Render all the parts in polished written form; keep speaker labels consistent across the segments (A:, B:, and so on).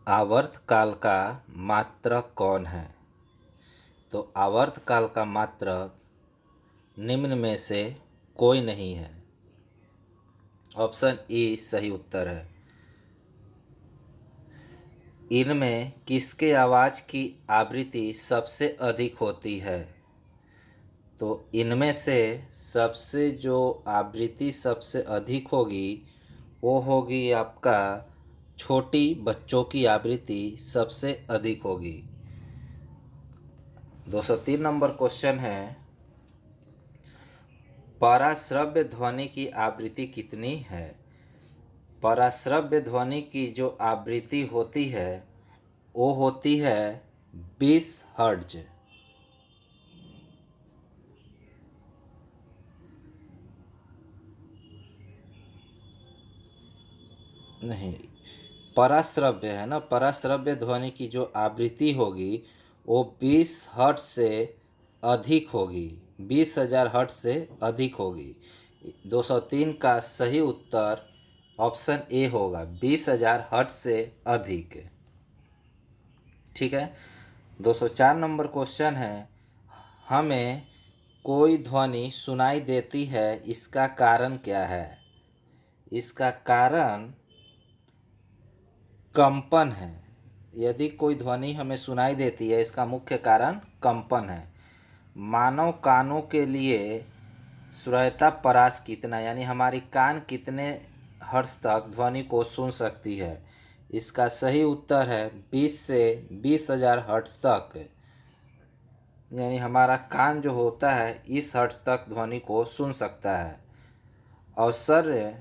A: आवर्तकाल का मात्रक कौन है? तो आवर्तकाल का मात्रक निम्न में से कोई नहीं है। ऑप्शन ए सही उत्तर है। इनमें किसके आवाज़ की आवृत्ति सबसे अधिक होती है? तो इनमें से सबसे जो आवृत्ति सबसे अधिक होगी वो होगी आपका छोटी बच्चों की आवृत्ति सबसे अधिक होगी। 203 नंबर क्वेश्चन है, पराश्रव्य ध्वनि की आवृत्ति कितनी है? पराश्रव्य ध्वनि की जो आवृत्ति होती है वो होती है 20 हर्ट्ज। नहीं, पराश्रव्य है ना, पराश्रव्य ध्वनि की जो आवृत्ति होगी वो 20 हर्ट्ज से अधिक होगी, 20,000 हर्ट्ज से अधिक होगी। 203 का सही उत्तर ऑप्शन ए होगा, 20,000 हर्ट्ज से अधिक। ठीक है। 204 नंबर क्वेश्चन है, हमें कोई ध्वनि सुनाई देती है, इसका कारण क्या है? इसका कारण कंपन है। यदि कोई ध्वनि हमें सुनाई देती है, इसका मुख्य कारण कंपन है। मानव कानों के लिए श्रोता परास कितना, यानी हमारी कान कितने हर्ट्ज तक ध्वनि को सुन सकती है? इसका सही उत्तर है 20 से 20,000 हर्ट्ज तक, यानी हमारा कान जो होता है इस हर्ट्ज तक ध्वनि को सुन सकता है। और श्रव्य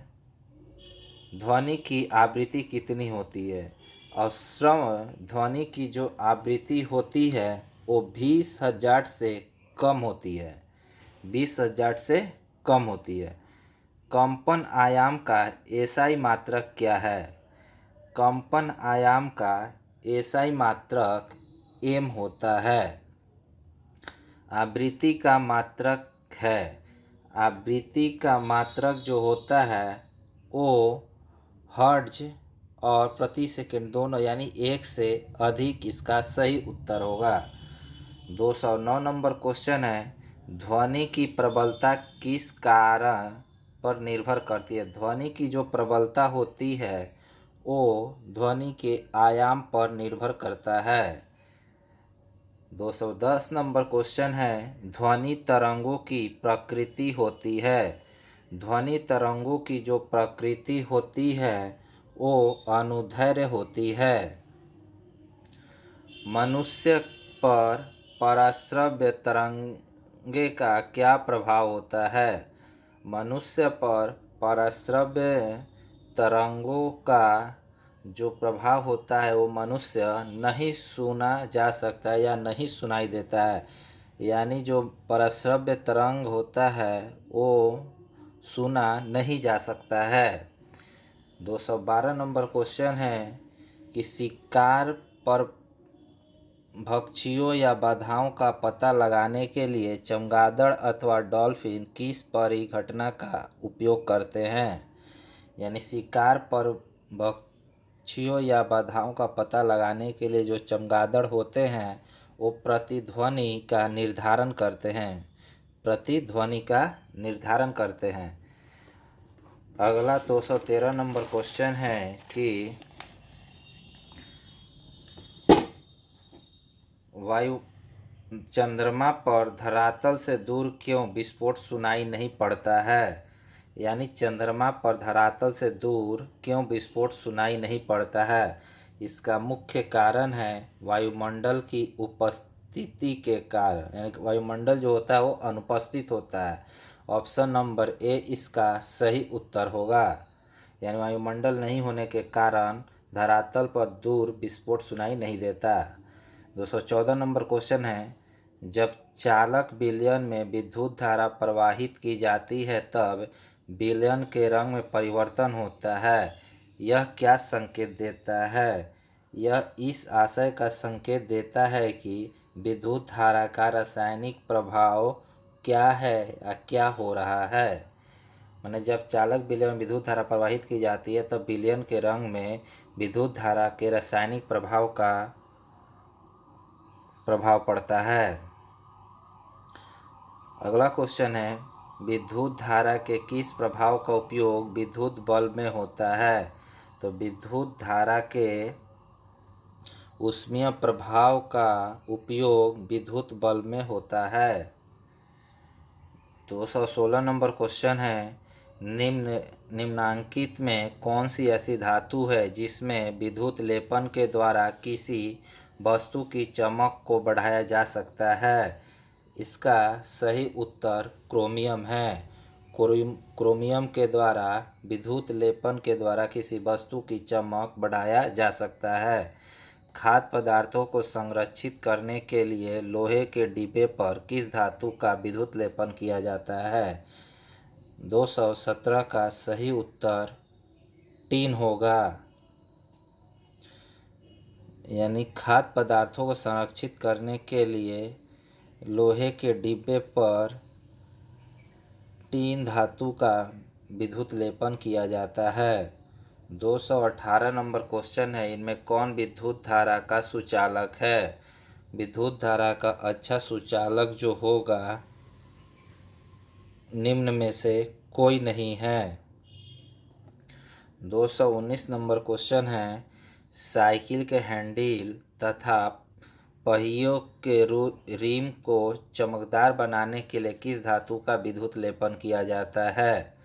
A: ध्वनि की आवृत्ति कितनी होती है? और श्रव्य ध्वनि की जो आवृत्ति होती है वो 20,000 से कम होती है, 20,000 से कम होती है। कंपन आयाम का एसआई मात्रक क्या है? कंपन आयाम का एसआई मात्रक एम होता है। आवृत्ति का मात्रक है, आवृत्ति का मात्रक जो होता है वो हर्ट्ज और प्रति सेकंड दोनों, यानी 1 से अधिक इसका सही उत्तर होगा। 209 नंबर क्वेश्चन है, ध्वनि की प्रबलता किस कारण पर निर्भर करती है? ध्वनि की जो प्रबलता होती है वो ध्वनि के आयाम पर निर्भर करता है। 210 नंबर क्वेश्चन है, ध्वनि तरंगों की प्रकृति होती है। ध्वनि तरंगों की जो प्रकृति होती है वो अनुदैर्घ्य होती है। मनुष्य पर पराश्रव्य तरंगे का क्या प्रभाव होता है? मनुष्य पर पराश्रव्य तरंगों का जो प्रभाव होता है वो मनुष्य नहीं सुना जा सकता है या नहीं सुनाई देता है, यानी जो पराश्रव्य तरंग होता है वो सुना नहीं जा सकता है। 212 नंबर क्वेश्चन है कि शिकार पर भक्षियों या बाधाओं का पता लगाने के लिए चमगादड़ अथवा डॉल्फिन किस परिघटना का उपयोग करते हैं? यानी शिकार पर भक्षियों या बाधाओं का पता लगाने के लिए जो चमगादड़ होते हैं वो प्रतिध्वनि का निर्धारण करते हैं, प्रतिध्वनि का निर्धारण करते हैं। अगला 213 नंबर क्वेश्चन है कि वायु चंद्रमा पर धरातल से दूर क्यों विस्फोट सुनाई नहीं पड़ता है? यानी चंद्रमा पर धरातल से दूर क्यों विस्फोट सुनाई नहीं पड़ता है? इसका मुख्य कारण है वायुमंडल की उपस्थिति के कारण, यानी वायुमंडल जो होता है वो अनुपस्थित होता है। ऑप्शन नंबर ए इसका सही उत्तर होगा, यानी वायुमंडल नहीं होने के कारण धरातल पर दूर विस्फोट सुनाई नहीं देता। 214 नंबर क्वेश्चन है, जब चालक विलयन में विद्युत धारा प्रवाहित की जाती है तब विलयन के रंग में परिवर्तन होता है, यह क्या संकेत देता है? यह इस आशय का संकेत देता है कि विद्युत धारा का रासायनिक प्रभाव क्या है या क्या हो रहा है। माने जब चालक विलयन में विद्युत धारा प्रवाहित की जाती है तब विलयन के रंग में विद्युत धारा के रासायनिक प्रभाव का प्रभाव पड़ता है। अगला क्वेश्चन है, विद्युत धारा के किस प्रभाव का उपयोग विद्युत बल्ब में होता है? तो विद्युत धारा के ऊष्मीय प्रभाव का उपयोग विद्युत बल्ब में होता है। 216 नंबर क्वेश्चन है, निम्नांकित में कौन सी ऐसी धातु है जिसमें विद्युत लेपन के द्वारा किसी वस्तु की चमक को बढ़ाया जा सकता है? इसका सही उत्तर क्रोमियम है। क्रोमियम के द्वारा विद्युत लेपन के द्वारा किसी वस्तु की चमक बढ़ाया जा सकता है। खाद्य पदार्थों को संरक्षित करने के लिए लोहे के डिब्बे पर किस धातु का विद्युत लेपन किया जाता है? 217 का सही उत्तर टीन होगा। यानी खाद्य पदार्थों को संरक्षित करने के लिए लोहे के डिब्बे पर टीन धातु का विद्युत लेपन किया जाता है। 218 नंबर क्वेश्चन है, इनमें कौन विद्युत धारा का सुचालक है? विद्युत धारा का अच्छा सुचालक जो होगा निम्न में से कोई नहीं है। 219 नंबर क्वेश्चन है, साइकिल के हैंडल तथा पहियों के रिम को चमकदार बनाने के लिए किस धातु का विद्युत लेपन किया जाता है?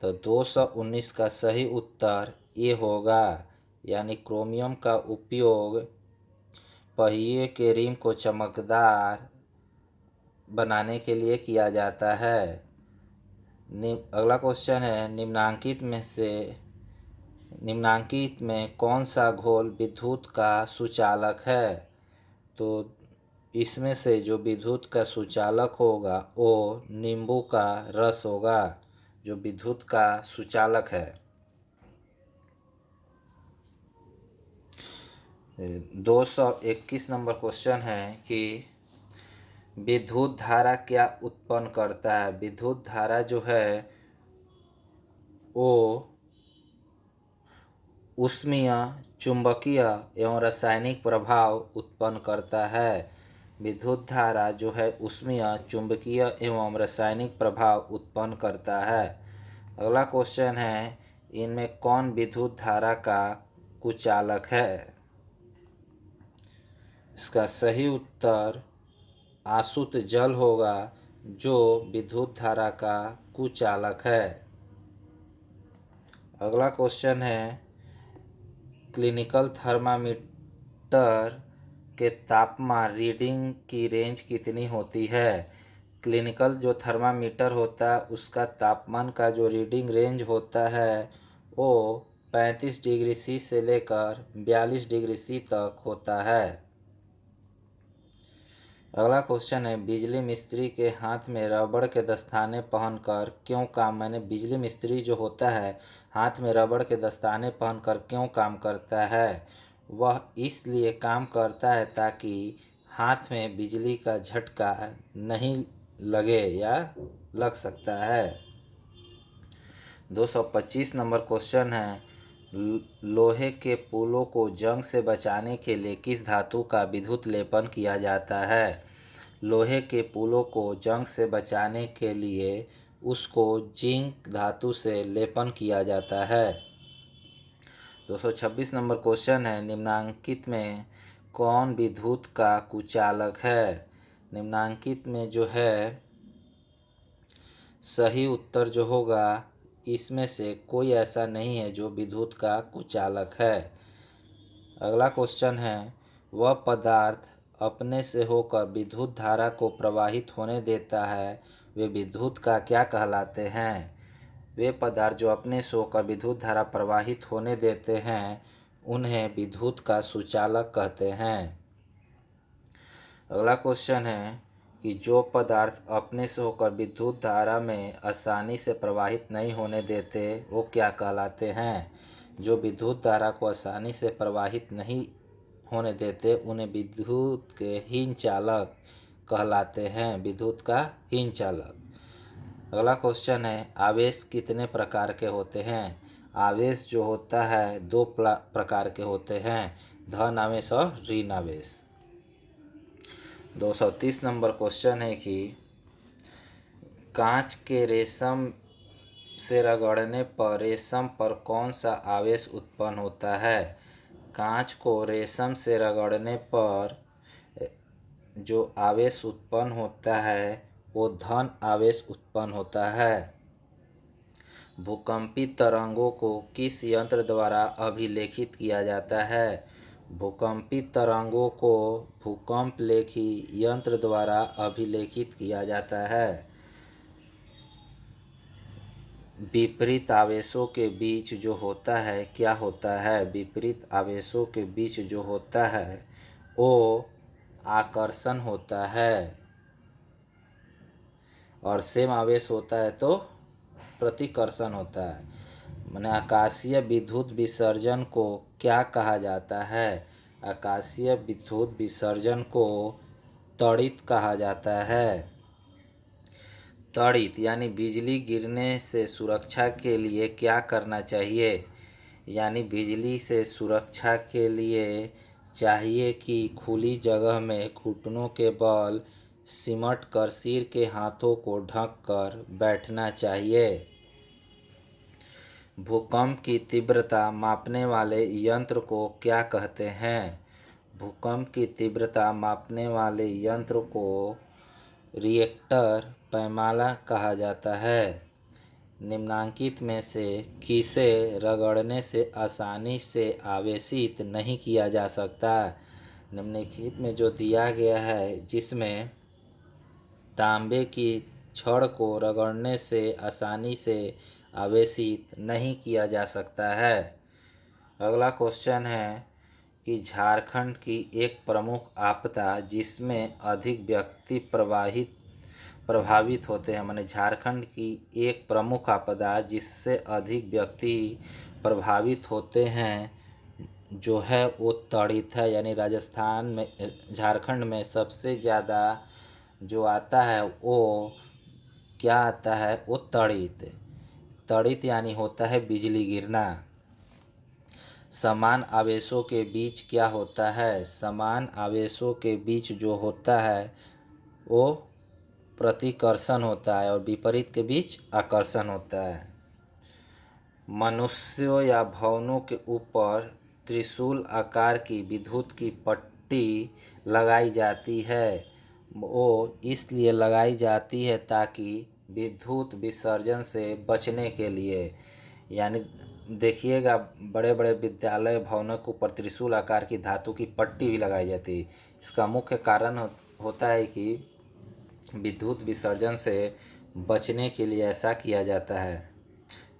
A: तो 219 का सही उत्तर ये होगा, यानी क्रोमियम का उपयोग पहिए के रिम को चमकदार बनाने के लिए किया जाता है। अगला क्वेश्चन है, निम्नांकित में कौन सा घोल विद्युत का सुचालक है? तो इसमें से जो विद्युत का सुचालक होगा वो नींबू का रस होगा जो विद्युत का सुचालक है। 221 नंबर क्वेश्चन है कि विद्युत धारा क्या उत्पन्न करता है? विद्युत धारा जो है वो ऊष्मीय, चुंबकीय एवं रासायनिक प्रभाव उत्पन्न करता है। विद्युत धारा जो है ऊष्मीय, चुंबकीय एवं रासायनिक प्रभाव उत्पन्न करता है। अगला क्वेश्चन है, इनमें कौन विद्युत धारा का कुचालक है? इसका सही उत्तर आसुत जल होगा जो विद्युत धारा का कुचालक है। अगला क्वेश्चन है, क्लिनिकल थर्मामीटर के तापमान रीडिंग की रेंज कितनी होती है? क्लिनिकल जो थर्मामीटर होता है उसका तापमान का जो रीडिंग रेंज होता है वो 35 डिग्री सी से लेकर 42 डिग्री सी तक होता है। अगला क्वेश्चन है, बिजली मिस्त्री के हाथ में रबड़ के दस्ताने पहनकर क्यों काम माने बिजली मिस्त्री जो होता है हाथ में रबड़ के दस्ताने पहनकर क्यों काम करता है? वह इसलिए काम करता है ताकि हाथ में बिजली का झटका नहीं लगे या लग सकता है। 225 नंबर क्वेश्चन है, लोहे के पुलों को जंग से बचाने के लिए किस धातु का विद्युत लेपन किया जाता है? लोहे के पुलों को जंग से बचाने के लिए उसको जिंक धातु से लेपन किया जाता है। 226 नंबर क्वेश्चन है, निम्नांकित में कौन विद्युत का कुचालक है? निम्नांकित में जो है सही उत्तर जो होगा इसमें से कोई ऐसा नहीं है जो विद्युत का कुचालक है। अगला क्वेश्चन है, वह पदार्थ अपने से होकर विद्युत धारा को प्रवाहित होने देता है वे विद्युत का क्या कहलाते हैं? वे पदार्थ जो अपने से होकर विद्युत धारा प्रवाहित होने देते हैं उन्हें विद्युत का सुचालक कहते हैं। अगला क्वेश्चन है कि जो पदार्थ अपने से होकर विद्युत धारा में आसानी से प्रवाहित नहीं होने देते वो क्या कहलाते हैं? जो विद्युत धारा को आसानी से प्रवाहित नहीं होने देते उन्हें विद्युत के हीन चालक कहलाते हैं, विद्युत का हीन चालक। अगला क्वेश्चन है, आवेश कितने प्रकार के होते हैं? आवेश जो होता है दो प्रकार के होते हैं, धन आवेश और ऋण आवेश। 230 नंबर क्वेश्चन है कि कांच के रेशम से रगड़ने पर रेशम पर कौन सा आवेश उत्पन्न होता है? कांच को रेशम से रगड़ने पर जो आवेश उत्पन्न होता है वो धन आवेश उत्पन्न होता है। भूकंपी तरंगों को किस यंत्र द्वारा अभिलेखित किया जाता है? भूकंपी तरंगों को भूकंप लेखी यंत्र द्वारा अभिलेखित किया जाता है। विपरीत आवेशों के बीच जो होता है क्या होता है? विपरीत आवेशों के बीच जो होता है वो आकर्षण होता है, और सेम आवेश होता है तो प्रतिकर्षण होता है। माने आकाशीय विद्युत विसर्जन को क्या कहा जाता है? आकाशीय विद्युत विसर्जन को त्वरित कहा जाता है। त्वरित यानी बिजली गिरने से सुरक्षा के लिए क्या करना चाहिए? यानी बिजली से सुरक्षा के लिए चाहिए कि खुली जगह में घुटनों के बल सिमट कर सिर के हाथों को ढक कर बैठना चाहिए। भूकंप की तीव्रता मापने वाले यंत्र को क्या कहते हैं? भूकंप की तीव्रता मापने वाले यंत्र को रिएक्टर पैमाना कहा जाता है। निम्नांकित में से किसे रगड़ने से आसानी से आवेशित नहीं किया जा सकता? निम्नलिखित में जो दिया गया है जिसमें तांबे की छड़ को रगड़ने से आसानी से आवेशित नहीं किया जा सकता है। अगला क्वेश्चन है कि झारखंड की एक प्रमुख आपदा जिसमें अधिक व्यक्ति प्रभावित होते हैं, माने झारखंड की एक प्रमुख आपदा जिससे अधिक व्यक्ति प्रभावित होते हैं जो है वो त्वरित है। यानी राजस्थान में झारखंड में सबसे ज़्यादा जो आता है वो क्या आता है? वो त्वरित। त्वरित यानी होता है बिजली गिरना। समान आवेशों के बीच क्या होता है? समान आवेशों के बीच जो होता है वो प्रतिकर्षण होता है और विपरीत के बीच आकर्षण होता है। मनुष्यों या भवनों के ऊपर त्रिशूल आकार की विद्युत की पट्टी लगाई जाती है। वो इसलिए लगाई जाती है ताकि विद्युत विसर्जन से बचने के लिए। यानी देखिएगा बड़े बड़े विद्यालय भवनों के ऊपर त्रिशूल आकार की धातु की पट्टी भी लगाई जाती है। इसका मुख्य कारण होता है कि विद्युत विसर्जन से बचने के लिए ऐसा किया जाता है।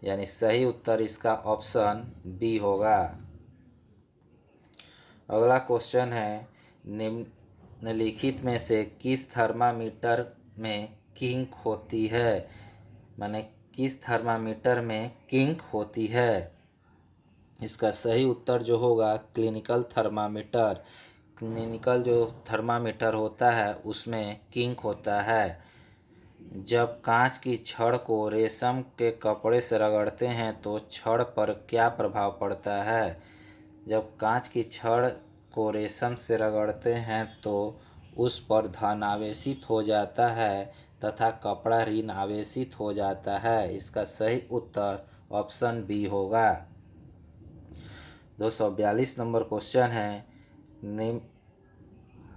A: यानी सही उत्तर इसका ऑप्शन बी होगा। अगला क्वेश्चन है, निम्नलिखित में से किस थर्मामीटर में किंक होती है? माने किस थर्मामीटर में किंक होती है? इसका सही उत्तर जो होगा क्लिनिकल थर्मामीटर। क्लिनिकल जो थर्मामीटर होता है उसमें किंक होता है। जब कांच की छड़ को रेशम के कपड़े से रगड़ते हैं तो छड़ पर क्या प्रभाव पड़ता है? जब कांच की छड़ को रेशम से रगड़ते हैं तो उस पर धन आवेशित हो जाता है तथा कपड़ा ऋण आवेशित हो जाता है। इसका सही उत्तर ऑप्शन बी होगा। 242 नंबर क्वेश्चन है,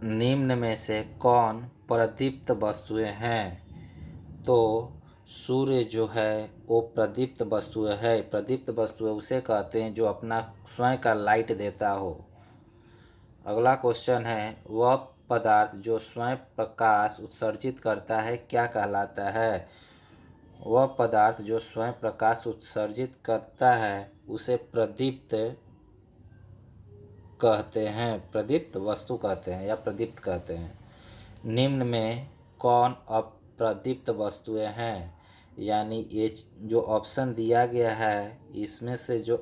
A: निम्न में से कौन प्रदीप्त वस्तुएं हैं? तो सूर्य जो है वो प्रदीप्त वस्तुएं है। प्रदीप्त वस्तुएं उसे कहते हैं जो अपना स्वयं का लाइट देता हो। अगला क्वेश्चन है, वह पदार्थ जो स्वयं प्रकाश उत्सर्जित करता है क्या कहलाता है? वह पदार्थ जो स्वयं प्रकाश उत्सर्जित करता है उसे प्रदीप्त कहते हैं, प्रदीप्त वस्तु कहते हैं या प्रदीप्त कहते हैं। निम्न में कौन अप्रदीप्त वस्तुएं हैं? यानी ये जो ऑप्शन दिया गया है इसमें से जो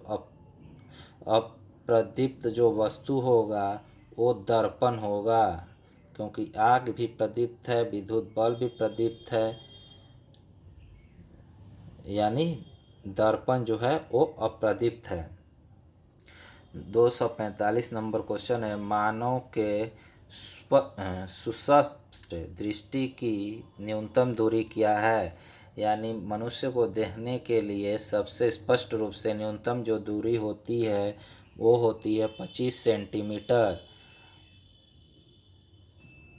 A: अप्रदीप्त जो वस्तु होगा वो दर्पण होगा, क्योंकि आग भी प्रदीप्त है, विद्युत बल्ब भी प्रदीप्त है। यानी दर्पण जो है वो अप्रदीप्त है। 245 नंबर क्वेश्चन है, मानव के सुस्पष्ट दृष्टि की न्यूनतम दूरी क्या है? यानी मनुष्य को देखने के लिए सबसे स्पष्ट रूप से न्यूनतम जो दूरी होती है वो होती है 25 सेंटीमीटर।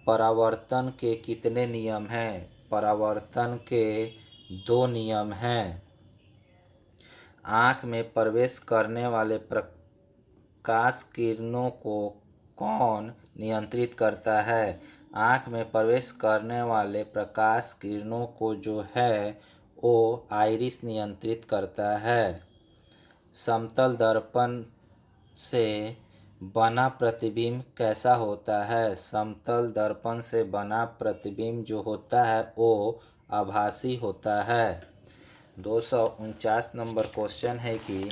A: परावर्तन के कितने नियम हैं? परावर्तन के 2 नियम हैं। आँख में प्रवेश करने वाले प्रकाश किरणों को कौन नियंत्रित करता है? आँख में प्रवेश करने वाले प्रकाश किरणों को जो है वो आइरिस नियंत्रित करता है। समतल दर्पण से बना प्रतिबिंब कैसा होता है? समतल दर्पण से बना प्रतिबिंब जो होता है वो आभासी होता है। 249 नंबर क्वेश्चन है कि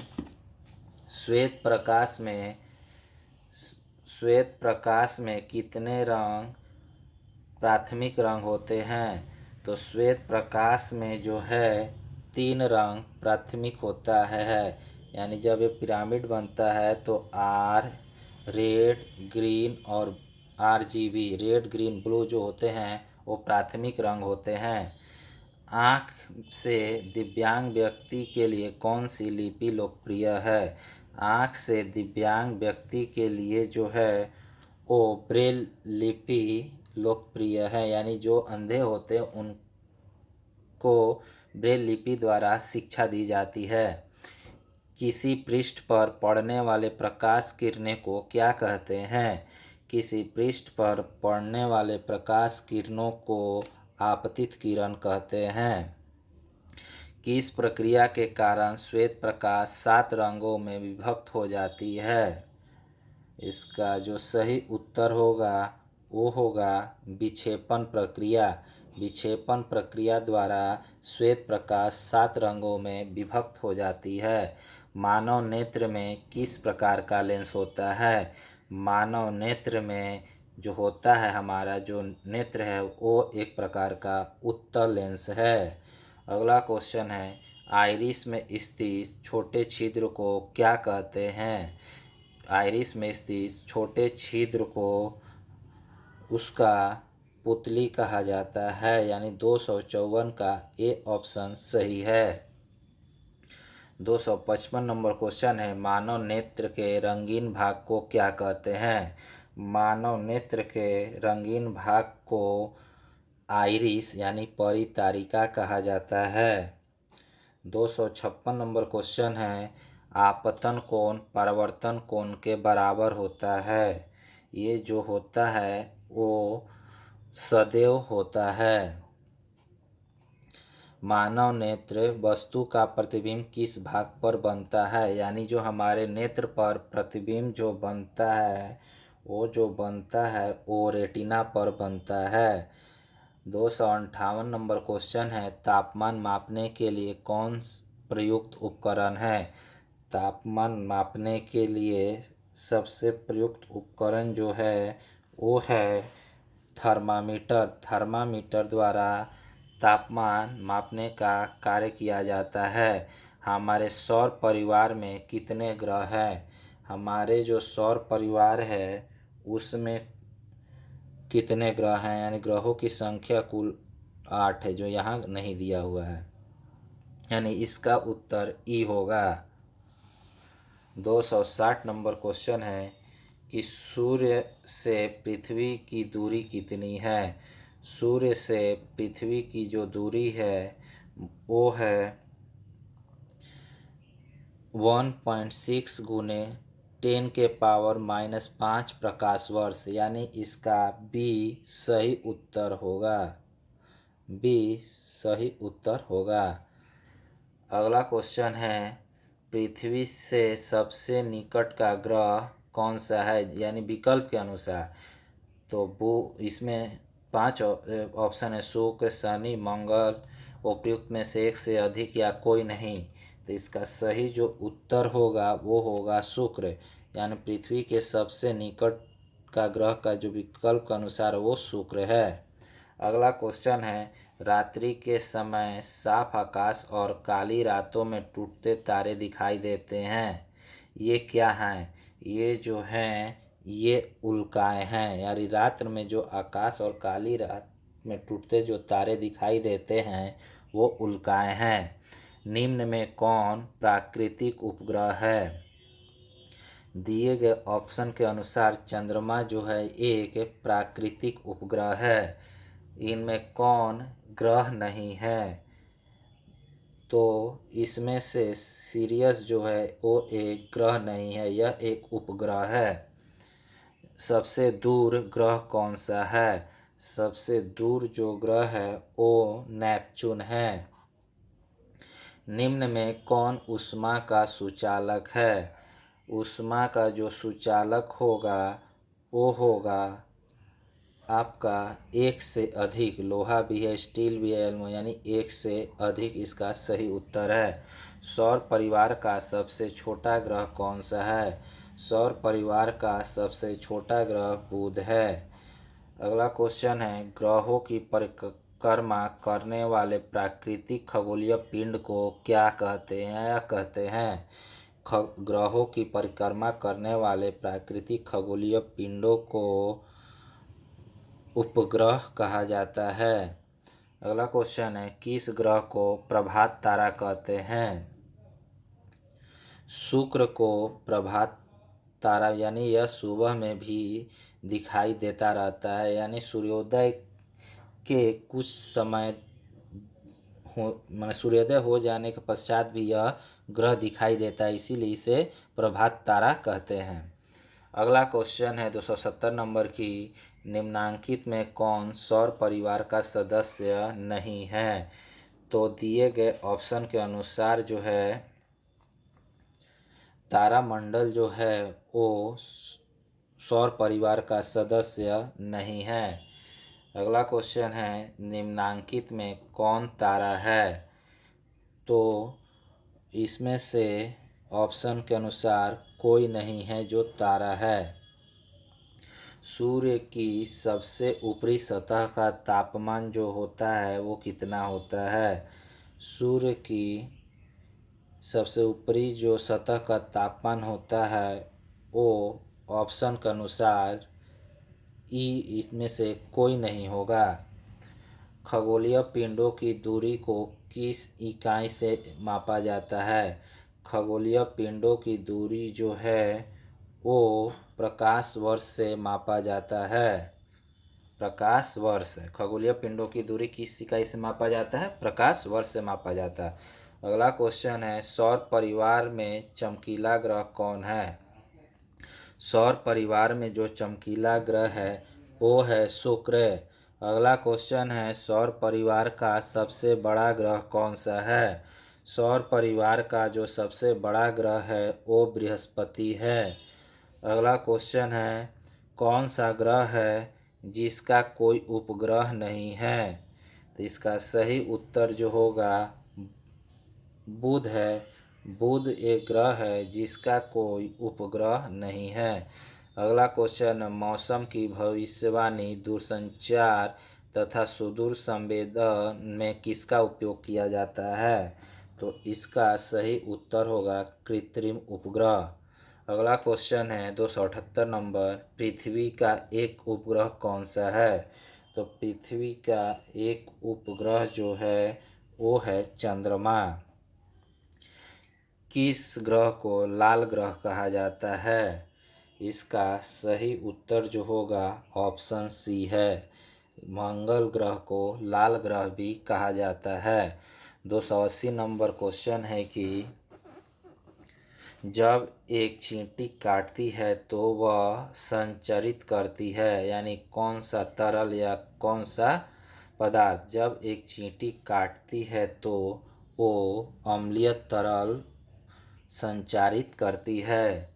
A: श्वेत प्रकाश में कितने रंग प्राथमिक रंग होते हैं? तो श्वेत प्रकाश में जो है 3 रंग प्राथमिक होता है। यानी जब ये पिरामिड बनता है तो आर, रेड, ग्रीन और RGB रेड, ग्रीन, ब्लू जो होते हैं वो प्राथमिक रंग होते हैं। आँख से दिव्यांग व्यक्ति के लिए कौन सी लिपि लोकप्रिय है? आँख से दिव्यांग व्यक्ति के लिए जो है वो ब्रेल लिपि लोकप्रिय है। यानी जो अंधे होते हैं उनको ब्रेल लिपि द्वारा शिक्षा दी जाती है। किसी पृष्ठ पर पड़ने वाले प्रकाश किरणें को क्या कहते हैं? किसी पृष्ठ पर पड़ने वाले प्रकाश किरणों को आपतित किरण कहते हैं। किस प्रक्रिया के कारण श्वेत प्रकाश 7 रंगों में विभक्त हो जाती है? इसका जो सही उत्तर होगा वो होगा विक्षेपण प्रक्रिया। विक्षेपण प्रक्रिया द्वारा श्वेत प्रकाश 7 रंगों में विभक्त हो जाती है। मानव नेत्र में किस प्रकार का लेंस होता है? मानव नेत्र में जो होता है, हमारा जो नेत्र है वो एक प्रकार का उत्तल लेंस है। अगला क्वेश्चन है, आइरिस में स्थित छोटे छिद्र को क्या कहते हैं? आइरिस में स्थित छोटे छिद्र को उसका पुतली कहा जाता है। यानी 254 का ए ऑप्शन सही है। 255 नंबर क्वेश्चन है, मानव नेत्र के रंगीन भाग को क्या कहते हैं? मानव नेत्र के रंगीन भाग को आइरिस यानी परितारिका कहा जाता है। 256 नंबर क्वेश्चन है, आपतन कोण परावर्तन कोण के बराबर होता है। ये जो होता है वो सदैव होता है। मानव नेत्र वस्तु का प्रतिबिंब किस भाग पर बनता है? यानी जो हमारे नेत्र पर प्रतिबिंब जो बनता है वो रेटिना पर बनता है। 258 नंबर क्वेश्चन है, तापमान मापने के लिए कौन प्रयुक्त उपकरण है? तापमान मापने के लिए सबसे प्रयुक्त उपकरण जो है वो है थर्मामीटर। थर्मामीटर द्वारा तापमान मापने का कार्य किया जाता है। हमारे सौर परिवार में कितने ग्रह हैं? हमारे जो सौर परिवार है उसमें कितने ग्रह हैं? यानी ग्रहों की संख्या कुल 8 है, जो यहाँ नहीं दिया हुआ है। यानी इसका उत्तर ई होगा। 260 नंबर क्वेश्चन है कि सूर्य से पृथ्वी की दूरी कितनी है? सूर्य से पृथ्वी की जो दूरी है वो है 1.6 गुने 10 के पावर -5 प्रकाश वर्ष। यानी इसका बी सही उत्तर होगा। बी सही उत्तर होगा। अगला क्वेश्चन है, पृथ्वी से सबसे निकट का ग्रह कौन सा है? यानी विकल्प के अनुसार तो वो इसमें 5 ऑप्शन है, शुक्र, शनि, मंगल, उपयुक्त में से एक से अधिक या कोई नहीं। तो इसका सही जो उत्तर होगा वो होगा शुक्र। यानी पृथ्वी के सबसे निकट का ग्रह का जो विकल्प के अनुसार वो शुक्र है। अगला क्वेश्चन है, रात्रि के समय साफ आकाश और काली रातों में टूटते तारे दिखाई देते हैं। ये क्या हैं? ये जो हैं ये उल्काएं हैं। यानी रात्र में जो आकाश और काली रात में टूटते जो तारे दिखाई देते हैं वो उल्काएं हैं। निम्न में कौन प्राकृतिक उपग्रह है? दिए गए ऑप्शन के अनुसार चंद्रमा जो है एक प्राकृतिक उपग्रह है। इनमें कौन ग्रह नहीं है? तो इसमें से सीरियस जो है वो एक ग्रह नहीं है, यह एक उपग्रह है। सबसे दूर ग्रह कौन सा है? सबसे दूर जो ग्रह है वो नेपच्यून है। निम्न में कौन ऊष्मा का सुचालक है? ऊष्मा का जो सुचालक होगा वो होगा आपका एक से अधिक। लोहा भी है, स्टील भी है, एल्युमिनियम, यानी एक से अधिक इसका सही उत्तर है। सौर परिवार का सबसे छोटा ग्रह कौन सा है? सौर परिवार का सबसे छोटा ग्रह बुध है। अगला क्वेश्चन है, ग्रहों की परिक्रमा करने वाले प्राकृतिक खगोलीय पिंड को क्या कहते हैं या कहते हैं? ग्रहों की परिक्रमा करने वाले प्राकृतिक खगोलीय पिंडों को उपग्रह कहा जाता है। अगला क्वेश्चन है, किस ग्रह को प्रभात तारा कहते हैं? शुक्र को प्रभात तारा, यानी यह सुबह में भी दिखाई देता रहता है, यानी सूर्योदय के कुछ समय सूर्योदय हो जाने के पश्चात भी यह ग्रह दिखाई देता है, इसीलिए इसे प्रभात तारा कहते हैं। अगला क्वेश्चन है 270 नंबर की, निम्नांकित में कौन सौर परिवार का सदस्य नहीं है? तो दिए गए ऑप्शन के अनुसार जो है तारामंडल जो है वो सौर परिवार का सदस्य नहीं है। अगला क्वेश्चन है, निम्नांकित में कौन तारा है? तो इसमें से ऑप्शन के अनुसार कोई नहीं है जो तारा है। सूर्य की सबसे ऊपरी सतह का तापमान जो होता है वो कितना होता है? सूर्य की सबसे ऊपरी जो सतह का तापमान होता है वो ऑप्शन के अनुसार इसमें से कोई नहीं होगा। खगोलीय पिंडों की दूरी को किस इकाई से मापा जाता है? खगोलीय पिंडों की दूरी जो है वो प्रकाश वर्ष से मापा जाता है। प्रकाश वर्ष। खगोलीय पिंडों की दूरी किस इकाई से मापा जाता है? प्रकाश वर्ष से मापा जाता है। अगला क्वेश्चन है, सौर परिवार में चमकीला ग्रह कौन है? सौर परिवार में जो चमकीला ग्रह है वो है शुक्र। अगला क्वेश्चन है, सौर परिवार का सबसे बड़ा ग्रह कौन सा है? सौर परिवार का जो सबसे बड़ा ग्रह है वो बृहस्पति है। अगला क्वेश्चन है, कौन सा ग्रह है जिसका कोई उपग्रह नहीं है? तो इसका सही उत्तर जो होगा बुध है। बुध एक ग्रह है जिसका कोई उपग्रह नहीं है। अगला क्वेश्चन, मौसम की भविष्यवाणी दूरसंचार तथा सुदूर संवेदन में किसका उपयोग किया जाता है? तो इसका सही उत्तर होगा कृत्रिम उपग्रह। अगला क्वेश्चन है 278 नंबर, पृथ्वी का एक उपग्रह कौन सा है? तो पृथ्वी का एक उपग्रह जो है वो है चंद्रमा। किस ग्रह को लाल ग्रह कहा जाता है? इसका सही उत्तर जो होगा ऑप्शन सी है। मंगल ग्रह को लाल ग्रह भी कहा जाता है। 280 नंबर क्वेश्चन है कि जब एक चींटी काटती है तो वह संचरित करती है, यानी कौन सा तरल या कौन सा पदार्थ? जब एक चींटी काटती है तो वो अम्लीय तरल संचारित करती है।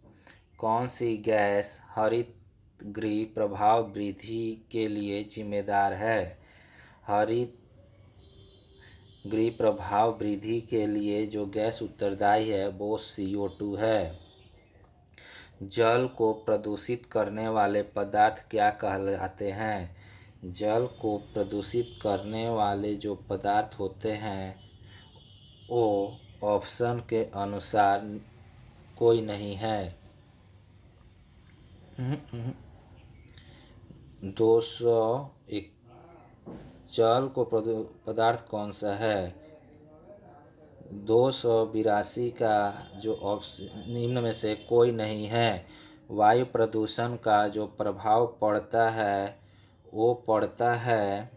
A: कौन सी गैस हरित गृह प्रभाव वृद्धि के लिए जिम्मेदार है? हरित गृह प्रभाव वृद्धि के लिए जो गैस उत्तरदायी है वो CO2 है। जल को प्रदूषित करने वाले पदार्थ क्या कहलाते हैं? जल को प्रदूषित करने वाले जो पदार्थ होते हैं वो ऑप्शन के अनुसार कोई नहीं है। 201 जल को पदार्थ कौन सा है? 282 का जो ऑप्शन निम्न में से कोई नहीं है। वायु प्रदूषण का जो प्रभाव पड़ता है वो पड़ता है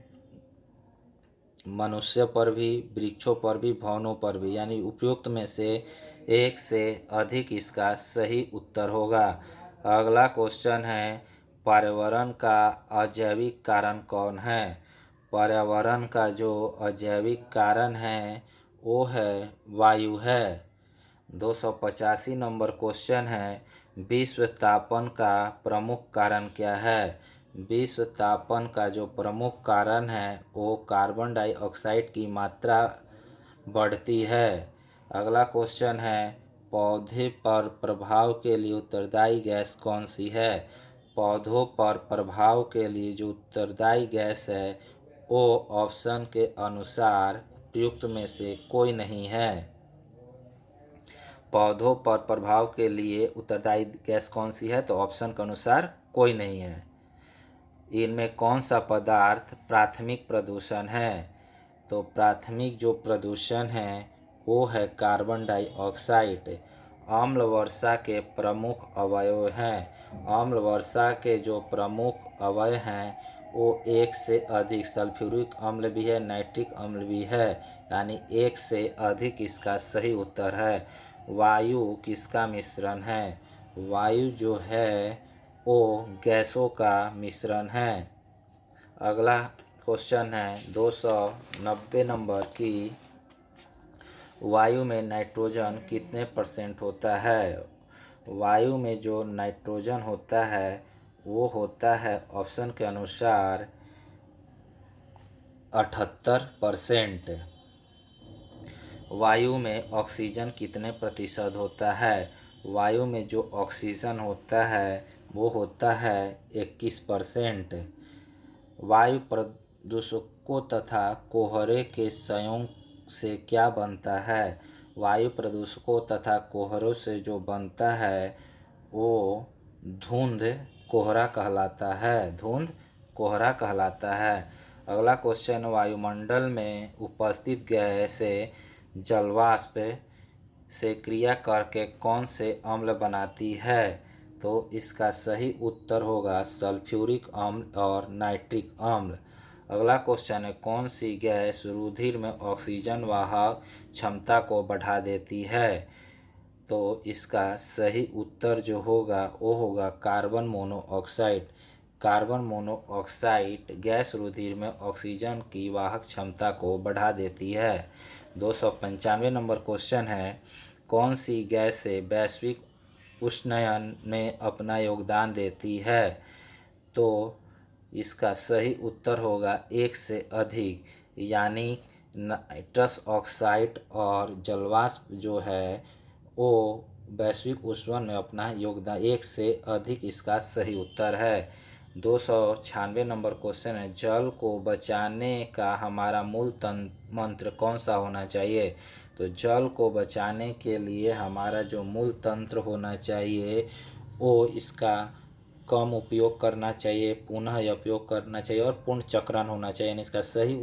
A: मनुष्य पर भी, वृक्षों पर भी, भवनों पर भी, यानी उपयुक्त में से एक से अधिक इसका सही उत्तर होगा। अगला क्वेश्चन है, पर्यावरण का अजैविक कारण कौन है? पर्यावरण का जो अजैविक कारण है वो है वायु है। 285 नंबर क्वेश्चन है, विश्व तापन का प्रमुख कारण क्या है? विश्व तापन का जो प्रमुख कारण है वो कार्बन डाइऑक्साइड की मात्रा बढ़ती है। अगला क्वेश्चन है, पौधे पर प्रभाव के लिए उत्तरदायी गैस कौन सी है? पौधों पर प्रभाव के लिए जो उत्तरदायी गैस है वो ऑप्शन के अनुसार उपयुक्त में से कोई नहीं है। पौधों पर प्रभाव के लिए उत्तरदायी गैस कौन सी है? तो ऑप्शन के अनुसार कोई नहीं है। इनमें कौन सा पदार्थ प्राथमिक प्रदूषण है? तो प्राथमिक जो प्रदूषण है वो है कार्बन डाइऑक्साइड। अम्ल वर्षा के प्रमुख अवयव हैं। अम्ल वर्षा के जो प्रमुख अवयव हैं वो एक से अधिक सल्फ्यूरिक अम्ल भी है, नाइट्रिक अम्ल भी है, यानी एक से अधिक इसका सही उत्तर है। वायु किसका मिश्रण है? वायु जो है वो गैसों का मिश्रण है। अगला क्वेश्चन है 290 नंबर की, वायु में नाइट्रोजन कितने % होता है? वायु में जो नाइट्रोजन होता है वो होता है ऑप्शन के अनुसार 78%। वायु में ऑक्सीजन कितने % होता है? वायु में जो ऑक्सीजन होता है वो होता है 21%। वायु प्रदूषकों तथा कोहरे के संयोग से क्या बनता है? वायु प्रदूषकों तथा कोहरों से जो बनता है वो धुंध कोहरा कहलाता है। धुंध कोहरा कहलाता है। अगला क्वेश्चन, वायुमंडल में उपस्थित गैसें जलवाष्प से क्रिया करके कौन से अम्ल बनाती है? तो इसका सही उत्तर होगा सल्फ्यूरिक अम्ल और नाइट्रिक अम्ल। अगला क्वेश्चन है, कौन सी गैस रुधिर में ऑक्सीजन वाहक क्षमता को बढ़ा देती है? तो इसका सही उत्तर जो होगा वो होगा carbon monoxide. Carbon monoxide gas रुधिर में ऑक्सीजन की वाहक क्षमता को बढ़ा देती है। 295 नंबर क्वेश्चन है, कौन सी गैस से वैश्विक उष्णयन में अपना योगदान देती है? तो इसका सही उत्तर होगा एक से अधिक, यानी नाइट्रस ऑक्साइड और जलवाष्प जो है वो वैश्विक उष्णन में अपना योगदान एक से अधिक इसका सही उत्तर है। 296 नंबर क्वेश्चन है, जल को बचाने का हमारा मूल मंत्र कौन सा होना चाहिए? तो जल को बचाने के लिए हमारा जो मूल तंत्र होना चाहिए वो इसका कम उपयोग करना चाहिए, पुनः उपयोग करना चाहिए और पूर्ण चक्रण होना चाहिए। इसका सही